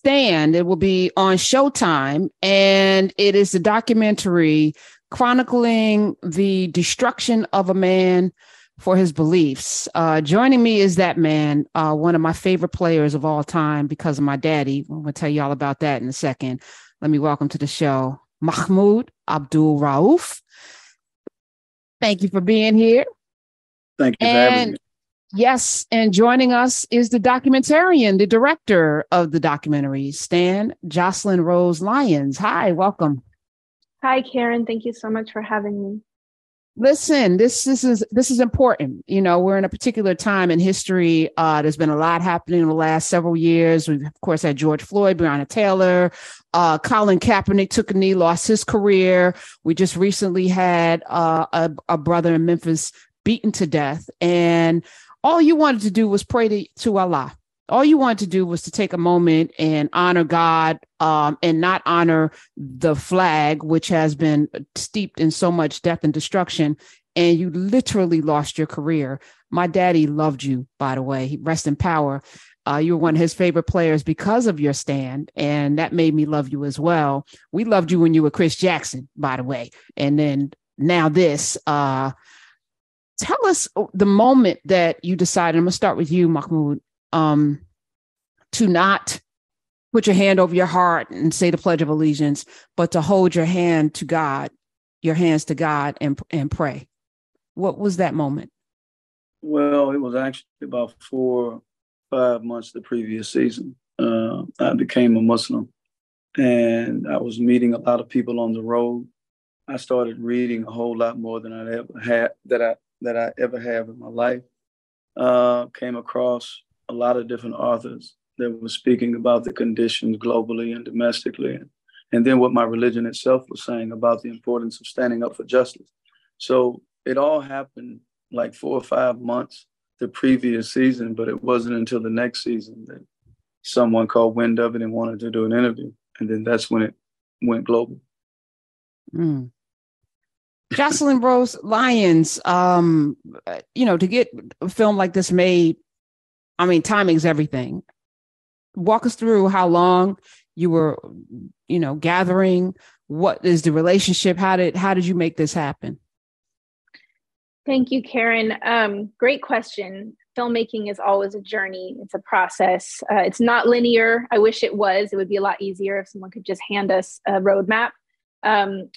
Stand. It will be on Showtime, and it is a documentary chronicling the destruction of a man for his beliefs. Joining me is that man, one of my favorite players of all time because of my daddy. I'm going to tell you all about that in a second. Let me welcome to the show, Mahmoud Abdul-Rauf. Thank you for being here. Thank you for having me. Yes, and joining us is the documentarian, the director of the documentary, Stand, Joslyn Rose Lyon. Hi, welcome. Hi, Karen. Thank you so much for having me. Listen, this is important. You know, we're in a particular time in history. There's been a lot happening in the last several years. We've, of course, had George Floyd, Breonna Taylor, Colin Kaepernick took a knee, lost his career. We just recently had a brother in Memphis beaten to death. And all you wanted to do was pray to Allah. All you wanted to do was to take a moment and honor God and not honor the flag, which has been steeped in so much death and destruction. And you literally lost your career. My daddy loved you, by the way. He rest in power. You were one of his favorite players because of your stand. And that made me love you as well. We loved you when you were Chris Jackson, by the way. And then now this. Tell us the moment that you decided, I'm going to start with you, Mahmoud, to not put your hand over your heart and say the Pledge of Allegiance, but to hold your hand to God, your hands to God and pray. What was that moment? Well, it was actually about 4 or 5 months the previous season. I became a Muslim and I was meeting a lot of people on the road. I started reading a whole lot more than I ever had, that I ever have in my life. Came across a lot of different authors that were speaking about the conditions globally and domestically, and then what my religion itself was saying about the importance of standing up for justice. So it all happened like 4 or 5 months the previous season, but it wasn't until the next season that someone caught wind of it and wanted to do an interview. And then that's when it went global. Mm. Joslyn Rose Lyon, to get a film like this made, I mean, timing's everything. Walk us through how long you were, gathering. What is the relationship? How did you make this happen? Thank you, Karen. Great question. Filmmaking is always a journey. It's a process. It's not linear. I wish it was. It would be a lot easier if someone could just hand us a roadmap.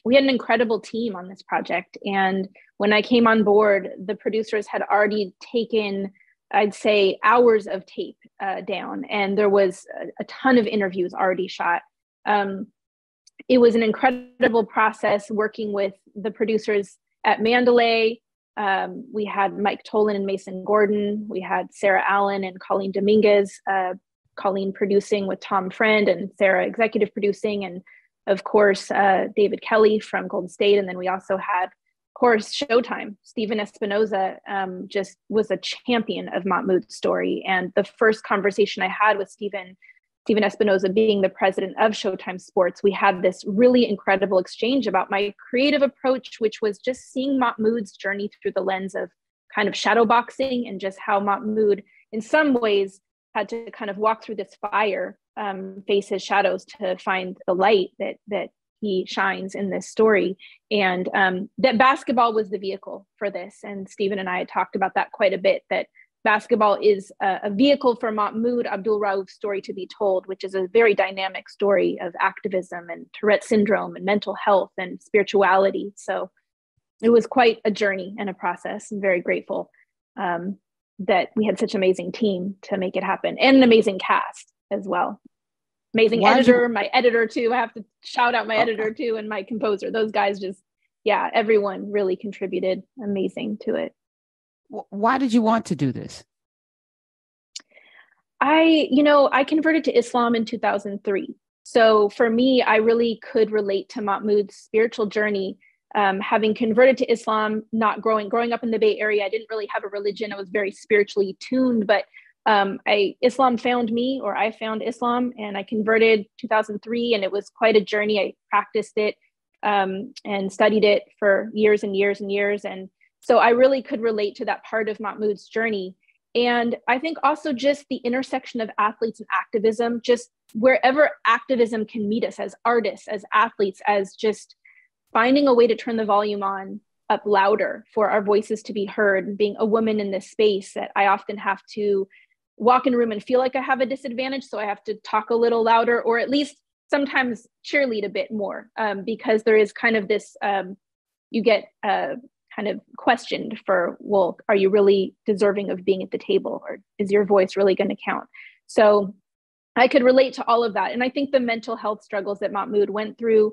We had an incredible team on this project. And when I came on board, the producers had already taken, I'd say, hours of tape down. And there was a ton of interviews already shot. It was an incredible process working with the producers at Mandalay. We had Mike Tolan and Mason Gordon. We had Sarah Allen and Colleen Dominguez, Colleen producing with Tom Friend and Sarah executive producing, and of course, David Kelly from Golden State. And then we also had, of course, Showtime. Stephen Espinoza just was a champion of Mahmoud's story. And the first conversation I had with Stephen Espinoza, being the president of Showtime Sports, we had this really incredible exchange about my creative approach, which was just seeing Mahmoud's journey through the lens of kind of shadow boxing and just how Mahmoud, in some ways, had to kind of walk through this fire, face his shadows to find the light that he shines in this story. And that basketball was the vehicle for this. And Stephen and I had talked about that quite a bit, that basketball is a vehicle for Mahmoud Abdul-Rauf's story to be told, which is a very dynamic story of activism and Tourette syndrome and mental health and spirituality. So it was quite a journey and a process. I'm very grateful that we had such an amazing team to make it happen, and an amazing cast as well. Amazing editor, my editor too. I have to shout out my editor too, and my composer. Those guys just, everyone really contributed amazing to it. Why did you want to do this? I converted to Islam in 2003. So for me, I really could relate to Mahmoud's spiritual journey. Having converted to Islam, not growing up in the Bay Area, I didn't really have a religion. I was very spiritually tuned, but Islam found me, or I found Islam, and I converted 2003, and it was quite a journey. I practiced it and studied it for years and years and years. And so I really could relate to that part of Mahmoud's journey. And I think also just the intersection of athletes and activism, just wherever activism can meet us as artists, as athletes, as just finding a way to turn the volume on up louder for our voices to be heard. And being a woman in this space, that I often have to walk in a room and feel like I have a disadvantage. So I have to talk a little louder, or at least sometimes cheerlead a bit more, because there is kind of this, you get kind of questioned for, well, are you really deserving of being at the table, or is your voice really going to count? So I could relate to all of that. And I think the mental health struggles that Mahmoud went through,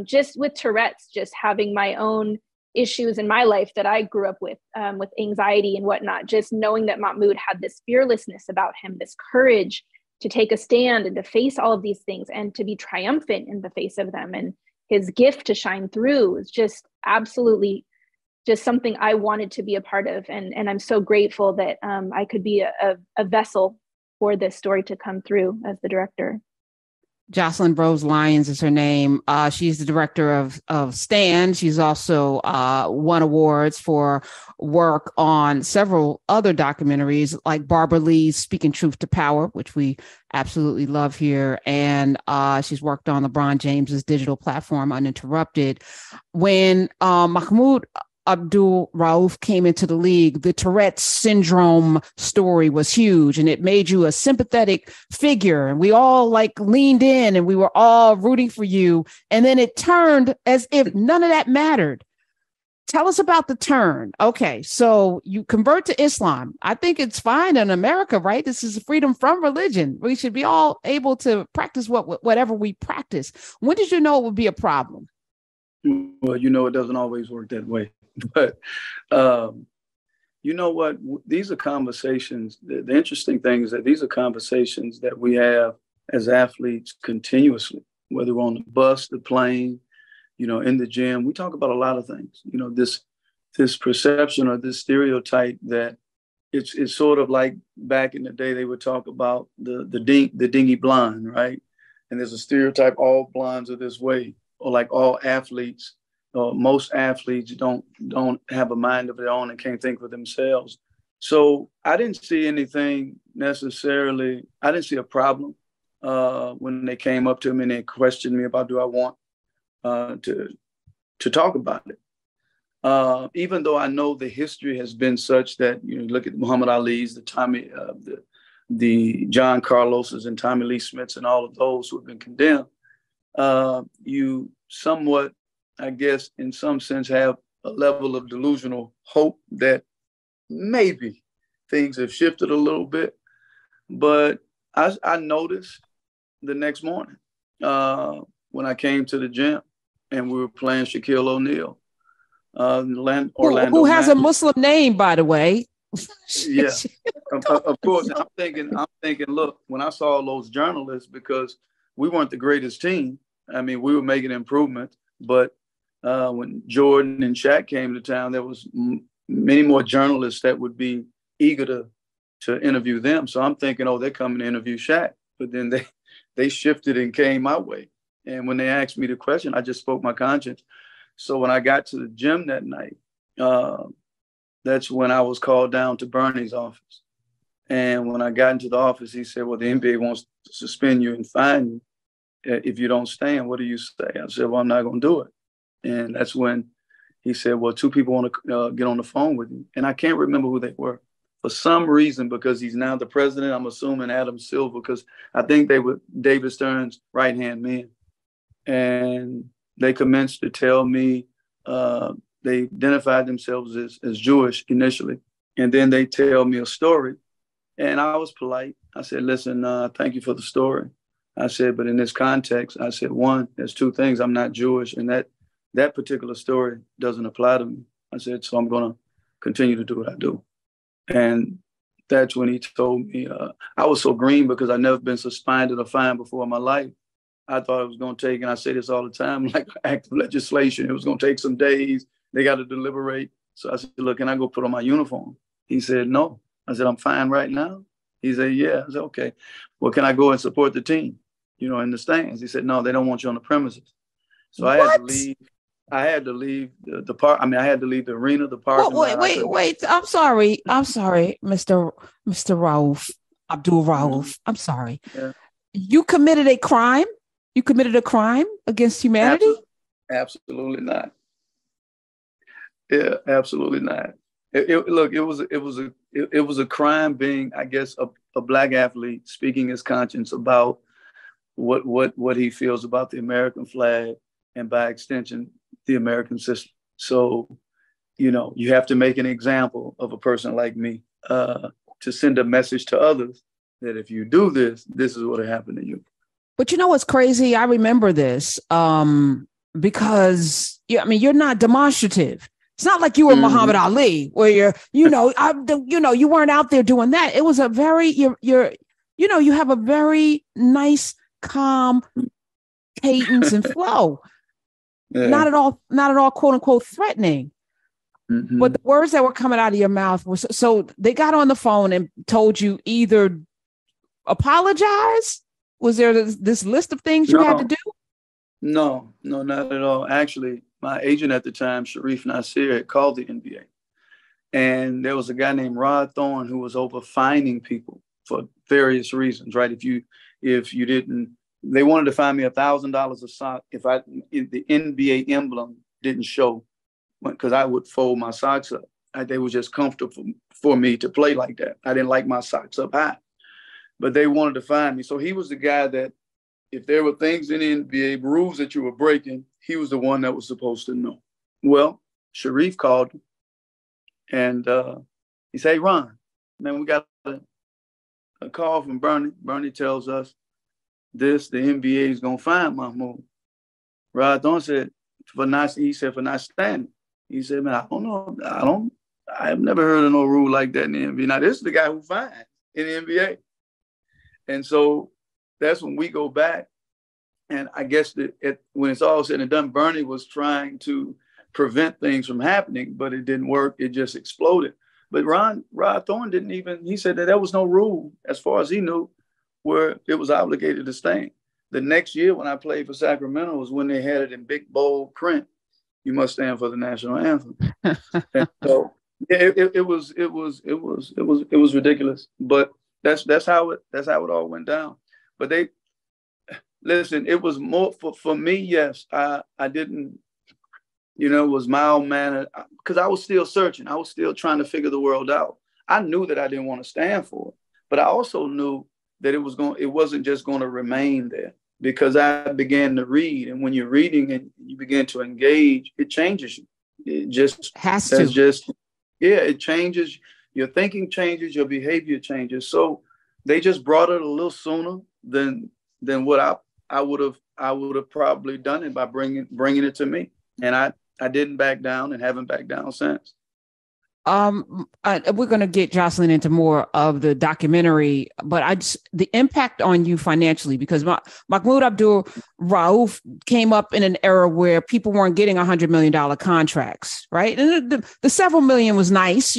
just with Tourette's, just having my own issues in my life that I grew up with anxiety and whatnot, just knowing that Mahmoud had this fearlessness about him, this courage to take a stand and to face all of these things and to be triumphant in the face of them. And his gift to shine through is just absolutely just something I wanted to be a part of. And I'm so grateful that I could be a vessel for this story to come through as the director. Joslyn Rose Lyon is her name. She's the director of Stand. She's also won awards for work on several other documentaries, like Barbara Lee's Speaking Truth to Power, which we absolutely love here. And she's worked on LeBron James's digital platform, Uninterrupted. When Mahmoud Abdul-Rauf came into the league, the Tourette's syndrome story was huge, and it made you a sympathetic figure. And we all like leaned in and we were all rooting for you. And then it turned as if none of that mattered. Tell us about the turn. Okay, so you convert to Islam. I think it's fine in America, right? This is freedom from religion. We should be all able to practice whatever we practice. When did you know it would be a problem? Well, it doesn't always work that way. But you know what? These are conversations. The interesting thing is that these are conversations that we have as athletes continuously, whether we're on the bus, the plane, in the gym. We talk about a lot of things. This perception or this stereotype that it's sort of like back in the day they would talk about the dingy blonde, right? And there's a stereotype all blondes are this way, or like all athletes. Most athletes don't have a mind of their own and can't think for themselves. So I didn't see anything necessarily. I didn't see a problem when they came up to me and they questioned me about do I want to talk about it. Even though I know the history has been such that look at Muhammad Ali's, the John Carlos's and Tommy Lee Smiths and all of those who have been condemned. You somewhat, I guess, in some sense, have a level of delusional hope that maybe things have shifted a little bit. But I noticed the next morning when I came to the gym and we were playing Shaquille O'Neal, Orlando. Who has a Muslim name, by the way. Yeah, of course. I'm thinking, look, when I saw all those journalists, because we weren't the greatest team. I mean, we were making improvements, but when Jordan and Shaq came to town, there was many more journalists that would be eager to interview them. So I'm thinking, they're coming to interview Shaq. But then they shifted and came my way. And when they asked me the question, I just spoke my conscience. So when I got to the gym that night, that's when I was called down to Bernie's office. And when I got into the office, he said, well, the NBA wants to suspend you and fine you if you don't stand. What do you say? I said, well, I'm not going to do it. And that's when he said, well, two people want to get on the phone with you. And I can't remember who they were. For some reason, because he's now the president, I'm assuming Adam Silver, because I think they were David Stern's right-hand men. And they commenced to tell me, they identified themselves as Jewish initially. And then they tell me a story. And I was polite. I said, listen, thank you for the story. I said, but in this context, I said, one, there's two things. I'm not Jewish. And that particular story doesn't apply to me. I said, so I'm going to continue to do what I do. And that's when he told me, I was so green because I'd never been suspended or fined before in my life. I thought it was going to take, and I say this all the time, like active legislation. It was going to take some days. They got to deliberate. So I said, look, can I go put on my uniform? He said, no. I said, I'm fine right now. He said, yeah. I said, okay. Well, can I go and support the team, in the stands? He said, no, they don't want you on the premises. So I had to leave. I had to leave the park. I mean, I had to leave the arena, the parking lot. Wait. I'm sorry, Mr. Rauf, Abdul-Rauf. I'm sorry. Yeah. You committed a crime? You committed a crime against humanity? Absolutely not. Yeah, absolutely not. Look, it was a crime being, I guess, a Black athlete speaking his conscience about what he feels about the American flag and by extension, the American system. So, you have to make an example of a person like me to send a message to others that if you do this, this is what will happen to you. But you know what's crazy? I remember this because you're not demonstrative. It's not like you were Muhammad Ali, where you weren't out there doing that. It was a very you have a very nice, calm cadence and flow. Yeah. Not at all, quote unquote, threatening. Mm-hmm. But the words that were coming out of your mouth were so they got on the phone and told you either apologize. Was there this list of things you had to do? No, not at all. Actually, my agent at the time, Sharif Nasir, had called the NBA. And there was a guy named Rod Thorne who was over fining people for various reasons, right? If you didn't, they wanted to fine me $1,000 a sock if the NBA emblem didn't show, because I would fold my socks up. They were just comfortable for me to play like that. I didn't like my socks up high, but they wanted to fine me. So he was the guy that if there were things in the NBA, rules that you were breaking, he was the one that was supposed to know. Well, Sharif called him and he said, "Hey, Ron, man, we got a call from Bernie. Bernie tells us the NBA is going to fine Mahmoud." Rod Thorne said, for not standing. He said, "Man, I don't know. I have never heard of no rule like that in the NBA. Now, this is the guy who fined in the NBA." And so that's when we go back. And I guess when it's all said and done, Bernie was trying to prevent things from happening, but it didn't work. It just exploded. But Rod Thorne he said that there was no rule, as far as he knew, where it was obligated to stand. The next year when I played for Sacramento was when they had it in big, bold print. You must stand for the national anthem. And so yeah, it was ridiculous. But that's how it all went down. But listen, it was more for me. Yes, I didn't, it was mild mannered because I was still searching. I was still trying to figure the world out. I knew that I didn't want to stand for it, but I also knew that it wasn't just going to remain there, because I began to read. And when you're reading and you begin to engage, it changes you. It just has to. It changes. Your thinking changes, your behavior changes. So they just brought it a little sooner than what I would have probably done it by bringing it to me. And I didn't back down and haven't backed down since. We're going to get Joslyn into more of the documentary, but the impact on you financially, because Mahmoud Abdul-Rauf came up in an era where people weren't getting $100 million contracts, right? And the several million was nice,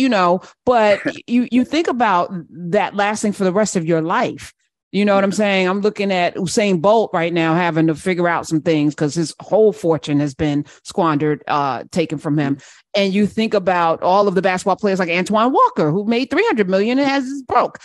but you think about that lasting for the rest of your life. You know what I'm saying? I'm looking at Usain Bolt right now having to figure out some things because his whole fortune has been squandered, taken from him. And you think about all of the basketball players like Antoine Walker, who made $300 million and has broke.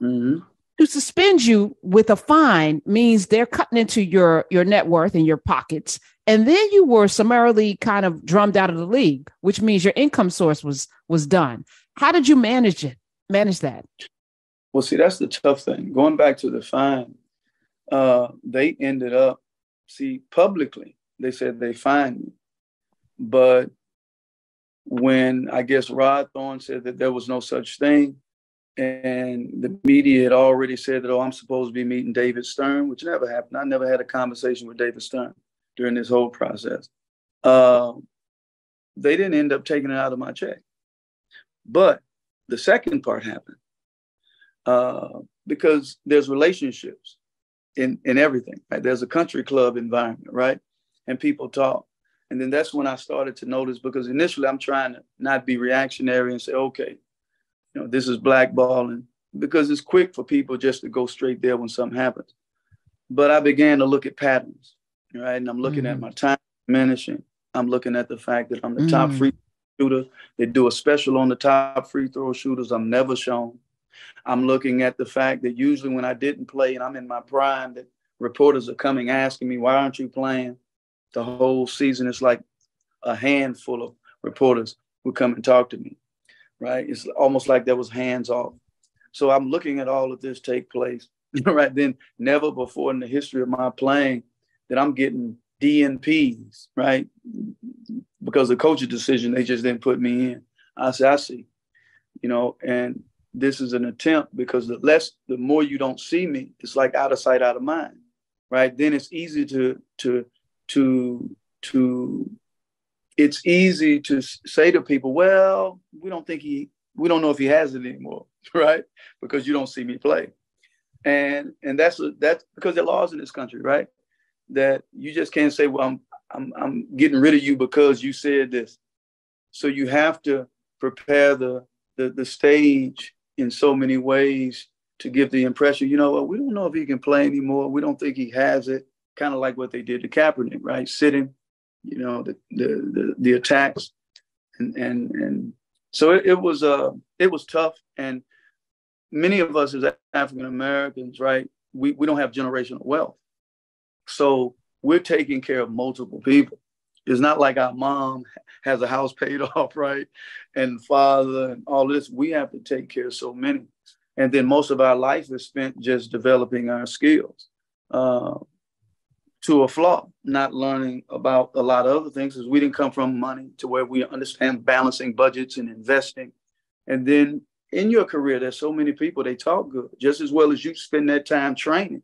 To suspend you with a fine means they're cutting into your net worth and your pockets. And then you were summarily kind of drummed out of the league, which means your income source was done. How did you manage that? Well, see, that's the tough thing. Going back to the fine, they ended up, publicly, they said they fined me. But when I guess Rod Thorne said that there was no such thing, and the media had already said that, I'm supposed to be meeting David Stern, which never happened. I never had a conversation with David Stern during this whole process. They didn't end up taking it out of my check. But the second part happened. Because there's relationships in everything, right? There's a country club environment, right? And people talk. And then that's when I started to notice, because initially I'm trying to not be reactionary and say, okay, this is blackballing, because it's quick for people just to go straight there when something happens. But I began to look at patterns, right? And I'm looking at my time diminishing. I'm looking at the fact that I'm the top free shooter. They do a special on the top free throw shooters. I'm never shown. I'm looking at the fact that usually when I didn't play and I'm in my prime, that reporters are coming asking me, why aren't you playing the whole season? It's like a handful of reporters would come and talk to me, right? It's almost like there was hands off. So I'm looking at all of this take place, right? Then never before in the history of my playing that I'm getting DNPs, right? Because the coach's decision, they just didn't put me in. I see, and this is an attempt because the more you don't see me, it's like out of sight, out of mind, right? Then it's easy it's easy to say to people, well, we don't know if he has it anymore, right? Because you don't see me play. And that's because there are laws in this country, right? That you just can't say, well, I'm getting rid of you because you said this. So you have to prepare the stage in so many ways to give the impression, we don't know if he can play anymore. We don't think he has it. Kind of like what they did to Kaepernick, right? Sitting, the attacks, and so it was tough. And many of us as African Americans, right, we don't have generational wealth, so we're taking care of multiple people. It's not like our mom has a house paid off, right, and father and all this. We have to take care of so many, and then most of our life is spent just developing our skills. To a flaw, not learning about a lot of other things, because we didn't come from money to where we understand balancing budgets and investing. And then in your career, there's so many people, they talk good, just as well as you spend that time training.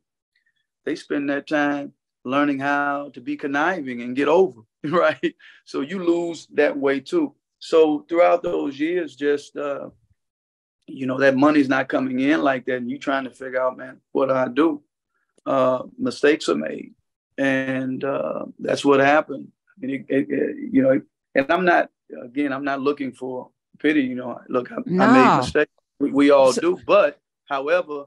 They spend that time learning how to be conniving and get over, right? So you lose that way too. So throughout those years, just, that money's not coming in like that. And you trying to figure out, man, what do I do? Mistakes are made. And that's what happened. I mean, and I'm not looking for pity. Look, I made mistakes. We all do. But however,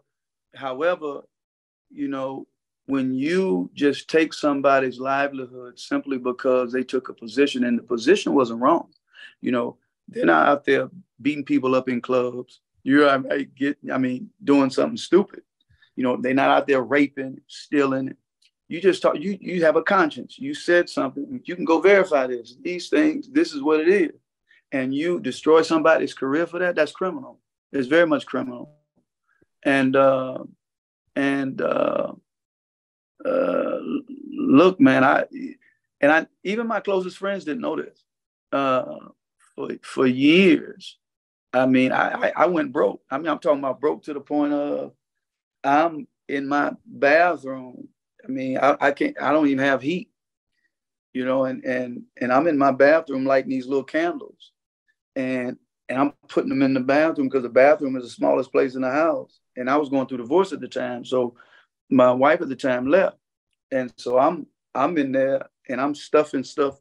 when you just take somebody's livelihood simply because they took a position and the position wasn't wrong, they're not out there beating people up in clubs. Doing something stupid. They're not out there raping, stealing. You just talk, you have a conscience. You said something. You can go verify these things. This is what it is. And you destroy somebody's career for that. That's criminal. It's very much criminal. And look, man, even my closest friends didn't know this. For years, I went broke. I'm talking about broke to the point of I'm in my bathroom. I don't even have heat, and I'm in my bathroom lighting these little candles, and I'm putting them in the bathroom because the bathroom is the smallest place in the house. And I was going through divorce at the time. So my wife at the time left. And so I'm in there and I'm stuffing stuff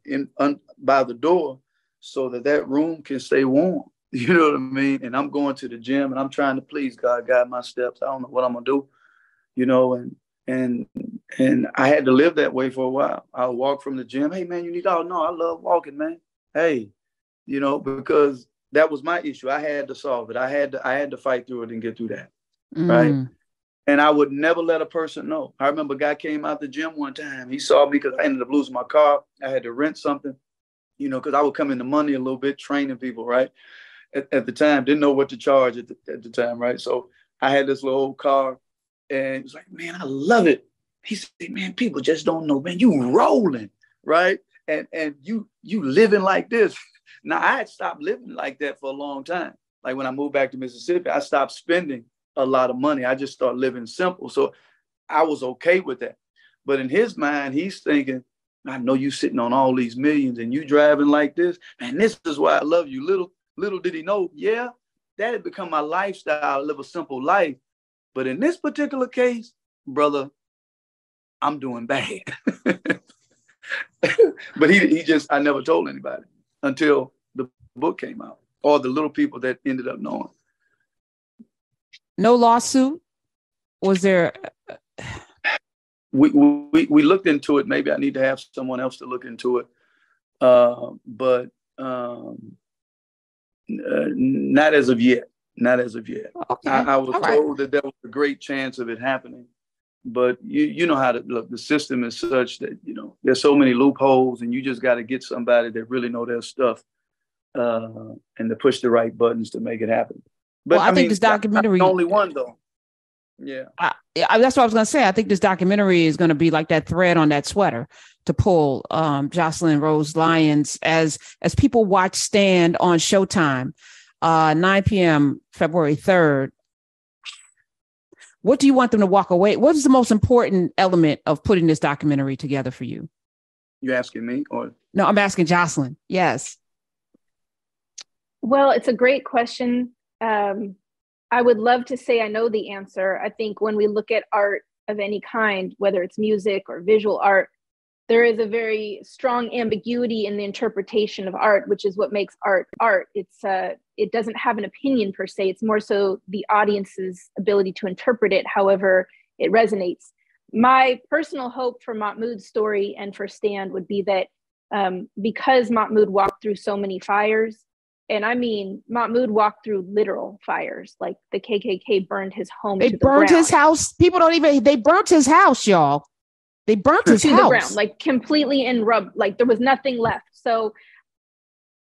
by the door so that room can stay warm. You know what I mean? And I'm going to the gym and I'm trying to please God, guide my steps. I don't know what I'm going to do, and I had to live that way for a while. I'll walk from the gym. Hey, man, no, I love walking, man. Hey, because that was my issue. I had to solve it. I had to fight through it and get through that. Right. And I would never let a person know. I remember a guy came out the gym one time. He saw me because I ended up losing my car. I had to rent something, because I would come into money a little bit, training people, right? At the time, didn't know what to charge at the time, right? So I had this little old car. And he was like, man, I love it. He said, man, people just don't know, man, you rolling, right? And you living like this. Now, I had stopped living like that for a long time. Like when I moved back to Mississippi, I stopped spending a lot of money. I just started living simple. So I was okay with that. But in his mind, he's thinking, I know you sitting on all these millions and you driving like this. Man, this is why I love you. Little did he know, that had become my lifestyle, live a simple life. But in this particular case, brother, I'm doing bad. But I never told anybody until the book came out, or the little people that ended up knowing. No lawsuit? Was there? We looked into it. Maybe I need to have someone else to look into it. but not as of yet. Not as of yet. Okay. I was All right. told that there was a great chance of it happening, but you know how to look. The system is such that there's so many loopholes, and you just got to get somebody that really know their stuff, and to push the right buttons to make it happen. But well, I think this documentary, I'm the only one though. Yeah, that's what I was going to say. I think this documentary is going to be like that thread on that sweater to pull Joslyn Rose Lyons as people watch Stand on Showtime. 9 p.m. February 3rd. What do you want them to walk away? What is the most important element of putting this documentary together for you? You asking me or? No, I'm asking Joslyn. Yes. Well, it's a great question. I would love to say I know the answer. I think when we look at art of any kind, whether it's music or visual art, there is a very strong ambiguity in the interpretation of art, which is what makes art art. It doesn't have an opinion per se. It's more so the audience's ability to interpret it however it resonates. My personal hope for Mahmoud's story and for Stand would be that because Mahmoud walked through so many fires, and I mean, Mahmoud walked through literal fires, like the KKK burned his home. They burned his house. People don't even, they burnt his house, y'all. They burnt his house. To the ground, like completely in rub, like there was nothing left. So,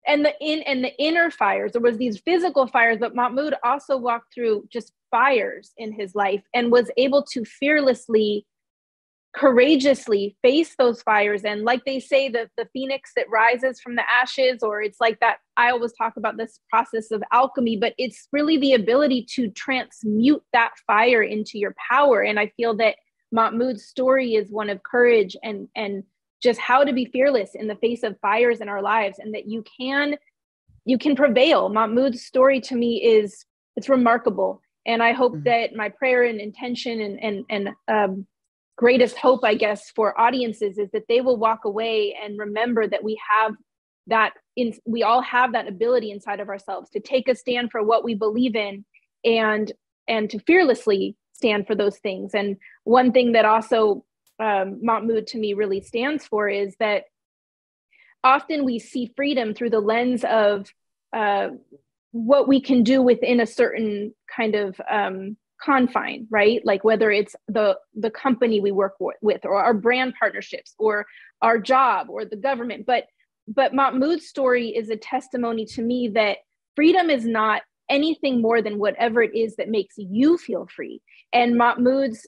and the inner fires, there was these physical fires, but Mahmoud also walked through just fires in his life and was able to fearlessly, courageously face those fires. And like they say, the phoenix that rises from the ashes, or it's like that, I always talk about this process of alchemy, but it's really the ability to transmute that fire into your power. And I feel that Mahmoud's story is one of courage and just how to be fearless in the face of fires in our lives, and that you can prevail. Mahmoud's story to me it's remarkable. And I hope that my prayer and intention and greatest hope, I guess, for audiences is that they will walk away and remember that we all have that ability inside of ourselves to take a stand for what we believe in and to fearlessly stand for those things. And one thing that also Mahmoud to me really stands for is that often we see freedom through the lens of what we can do within a certain kind of confine, right? Like whether it's the company we work with, or our brand partnerships, or our job, or the government. But Mahmoud's story is a testimony to me that freedom is not anything more than whatever it is that makes you feel free. And Mahmoud's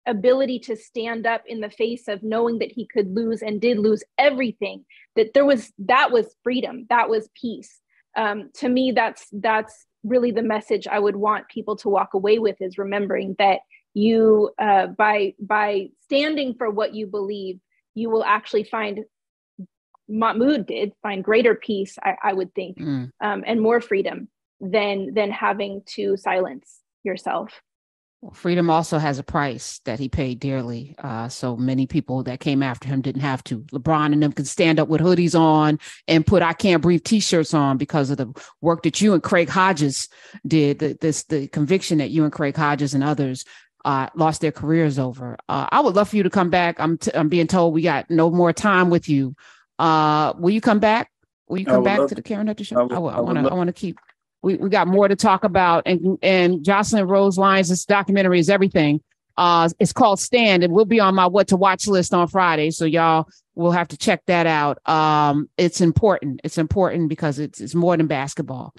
ability to stand up in the face of knowing that he could lose and did lose everything, that was freedom, that was peace. To me, that's really the message I would want people to walk away with, is remembering that you, by standing for what you believe, you will actually Mahmoud did find greater peace, I would think, and more freedom than having to silence yourself. Well, freedom also has a price that he paid dearly. So many people that came after him didn't have to. LeBron and them could stand up with hoodies on and put "I Can't Breathe" t-shirts on because of the work that you and Craig Hodges did, the conviction that you and Craig Hodges and others lost their careers over. I would love for you to come back. I'm being told we got no more time with you. Will you come back? Will you come back to the Karen Hunter Show? I want to keep. We got more to talk about, and Joslyn Rose Lyons' documentary is everything. It's called Stand, and we'll be on my what to watch list on Friday, so y'all will have to check that out. It's important. It's important because it's more than basketball.